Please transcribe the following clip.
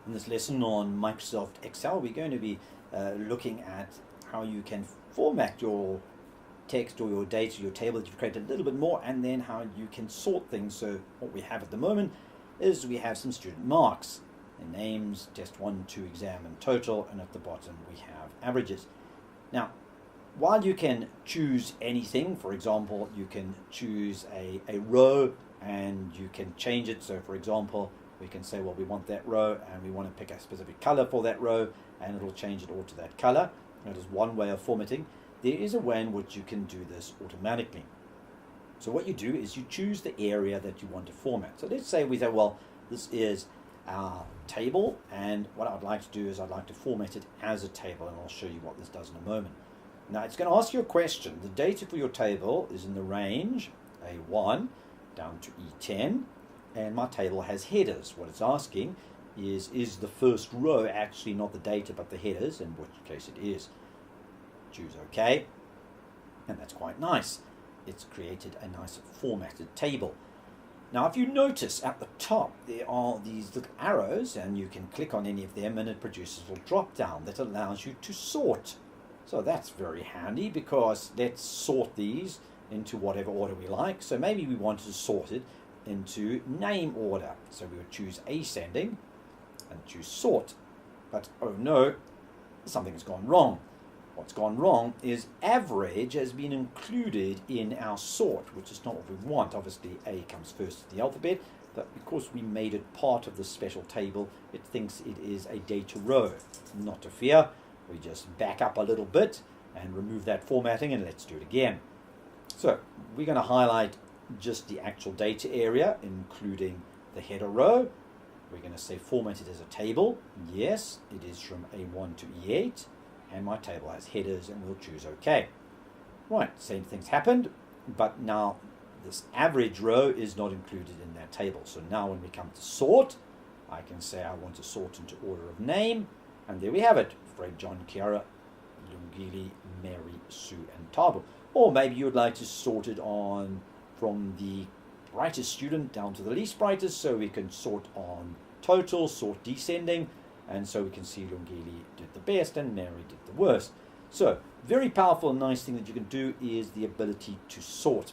In this lesson on Microsoft Excel, we're going to be looking at how you can format your text or your data, your table that you've created a little bit more, and then how you can sort things. So what we have at the moment is we have some student marks, and names, test 1, 2, exam, and total, and at the bottom we have averages. Now, while you can choose anything, for example, you can choose a row and you can change it. So for example, we can say, well, we want that row and we want to pick a specific color for that row, and it'll change it all to that color. That is one way of formatting. There is a way in which you can do this automatically. So what you do is you choose the area that you want to format. So let's say we say, well, this is our table, and what I'd like to do is I'd like to format it as a table, and I'll show you what this does in a moment. Now it's going to ask you a question. The data for your table is in the range A1 down to E10, and my table has headers. What it's asking is the first row actually not the data but the headers, in which case it is. Choose OK, and that's quite nice. It's created a nice formatted table. Now if you notice at the top there are these little arrows, and you can click on any of them and it produces a little drop down that allows you to sort. So that's very handy, because let's sort these into whatever order we like. So maybe we wanted to sort it into name order. So we would choose ascending and choose sort. But oh no, something's gone wrong. What's gone wrong is average has been included in our sort, which is not what we want. Obviously A comes first in the alphabet, but because we made it part of the special table, it thinks it is a data row. Not to fear, we just back up a little bit and remove that formatting, and let's do it again. So we're going to highlight just the actual data area, including the header row. We're going to say format it as a table. Yes, it is from A1 to E8, and my table has headers, and we'll choose OK. Right, same thing's happened, but now this average row is not included in that table. So now when we come to sort, I can say I want to sort into order of name, and there we have it. Fred, John, Kiara, Lungili, Mary, Sue, and Tabo. Or maybe you would like to sort it on from the brightest student down to the least brightest, so we can sort on total, sort descending, and so we can see Lungili did the best and Mary did the worst. So very powerful and nice thing that you can do is the ability to sort.